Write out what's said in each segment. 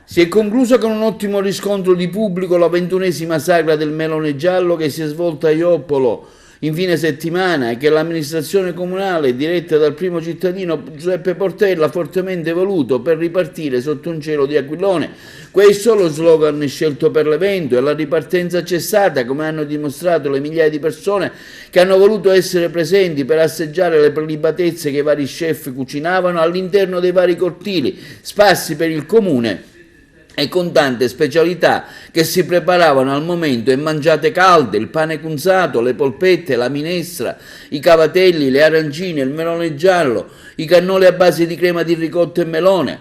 Si è conclusa con un ottimo riscontro di pubblico la 21ª sagra del melone giallo che si è svolta a Ioppolo in fine settimana e che l'amministrazione comunale, diretta dal primo cittadino Giuseppe Portella, ha fortemente voluto per ripartire sotto un cielo di aquilone. Questo è lo slogan scelto per l'evento e la ripartenza c'è stata, come hanno dimostrato le migliaia di persone che hanno voluto essere presenti per assaggiare le prelibatezze che i vari chef cucinavano all'interno dei vari cortili, sparsi per il comune e con tante specialità che si preparavano al momento e mangiate calde, il pane cunzato, le polpette, la minestra, i cavatelli, le arancine, il melone giallo, i cannoli a base di crema di ricotta e melone.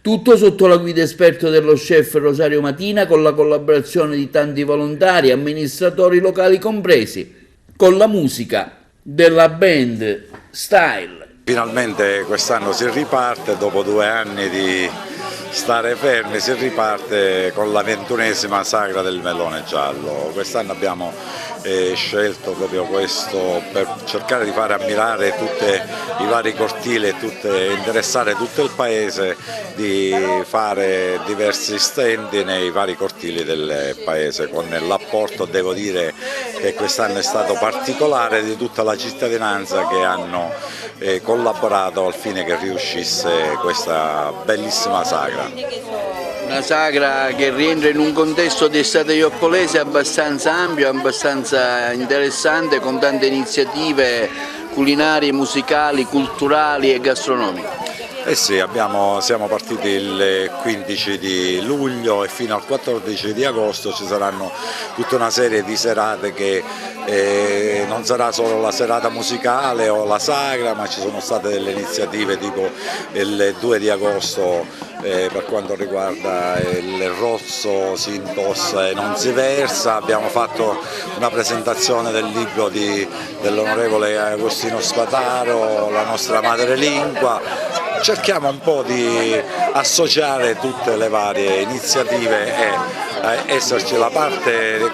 Tutto sotto la guida esperta dello chef Rosario Matina, con la collaborazione di tanti volontari, amministratori locali compresi, con la musica della band Style. Finalmente quest'anno si riparte, dopo 2 anni di stare fermi, si riparte con la 21ª sagra del melone giallo. Quest'anno abbiamo scelto proprio questo per cercare di fare ammirare tutti i vari cortili e interessare tutto il paese, di fare diversi stand nei vari cortili del paese, con l'apporto, devo dire che quest'anno è stato particolare, di tutta la cittadinanza che hanno collaborato al fine che riuscisse questa bellissima sagra. Una sagra che rientra in un contesto di estate ioppolese abbastanza ampio, abbastanza interessante, con tante iniziative culinarie, musicali, culturali e gastronomiche. Eh sì, siamo partiti il 15 di luglio e fino al 14 di agosto ci saranno tutta una serie di serate che non sarà solo la serata musicale o la sagra, ma ci sono state delle iniziative tipo il 2 di agosto per quanto riguarda il rosso si indossa e non si versa. Abbiamo fatto una presentazione del libro dell'onorevole Agostino Spataro, La nostra madrelingua. Cerchiamo un po' di associare tutte le varie iniziative e esserci la parte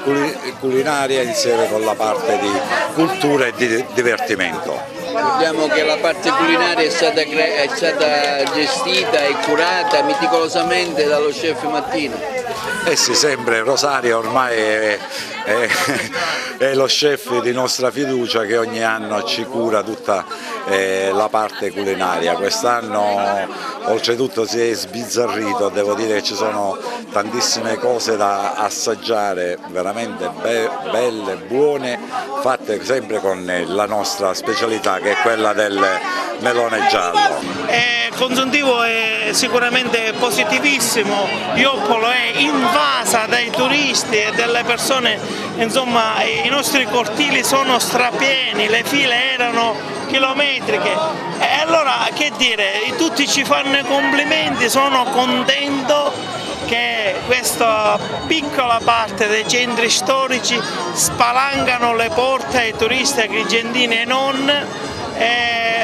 culinaria insieme con la parte di cultura e di divertimento. Ricordiamo che la parte culinaria è stata gestita e curata meticolosamente dallo chef Mattino. Eh sì, sempre Rosario ormai è lo chef di nostra fiducia che ogni anno ci cura tutta la parte culinaria. Quest'anno oltretutto si è sbizzarrito, devo dire che ci sono tantissime cose da assaggiare, veramente belle, buone, fatte sempre con la nostra specialità che è quella del melone giallo. Consuntivo è sicuramente positivissimo, Ioppolo è invasa dai turisti e dalle persone, insomma i nostri cortili sono strapieni, le file erano chilometriche e allora che dire, tutti ci fanno i complimenti, sono contento che questa piccola parte dei centri storici spalancano le porte ai turisti agrigentini e non.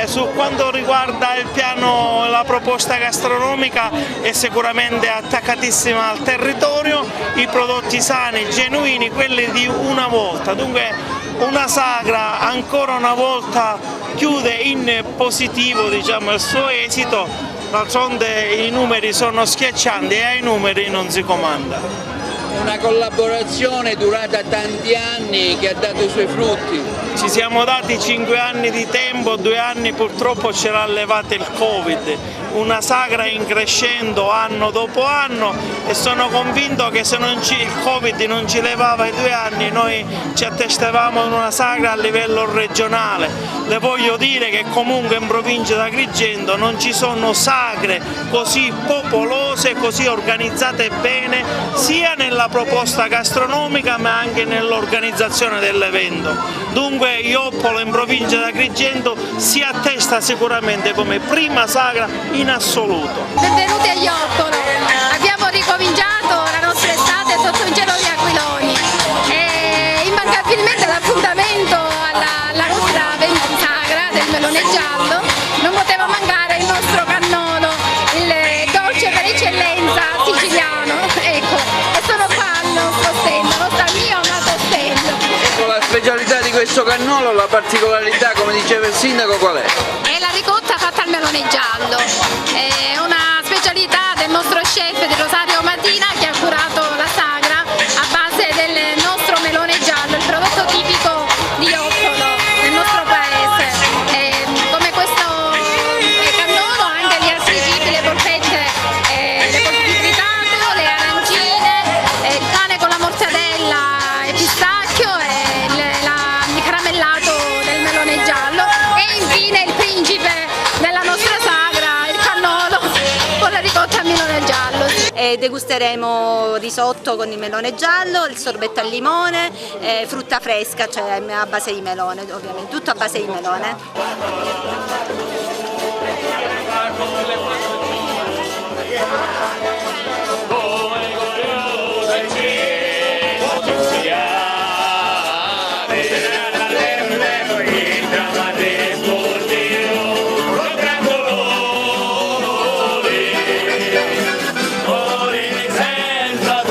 Su quanto riguarda il piano, la proposta gastronomica è sicuramente attaccatissima al territorio, i prodotti sani, genuini, quelli di una volta, dunque una sagra ancora una volta chiude in positivo, diciamo, il suo esito, d'altronde i numeri sono schiaccianti e ai numeri non si comanda. Una collaborazione durata tanti anni che ha dato i suoi frutti. Ci siamo dati 5 anni di tempo, 2 anni purtroppo ce l'ha levato il Covid, una sagra in crescendo anno dopo anno e sono convinto che se il Covid non ci levava i 2 anni noi ci attestavamo in una sagra a livello regionale. Le voglio dire che comunque in provincia d'Agrigento non ci sono sagre così popolose, così organizzate bene, sia nella proposta gastronomica ma anche nell'organizzazione dell'evento. Dunque Ioppolo in provincia d'Agrigento si attesta sicuramente come prima sagra in assoluto. Benvenuti a Ioppolo, abbiamo ricominciato la nostra estate sotto un cielo di aquiloni e immancabilmente l'appuntamento alla nostra sagra del melone giallo non poteva mancare il nostro cannolo, il dolce per eccellenza siciliano, ecco, e sono qua al nostro stand, al nostro mio amato stand. Ecco, la specialità di questo cannolo, la particolarità, come diceva il sindaco, qual è? È la ricotta fatta al melone giallo, è una specialità del nostro chef di Rosario e degusteremo risotto con il melone giallo, il sorbetto al limone, frutta fresca, cioè a base di melone, ovviamente, tutto a base di melone. Senza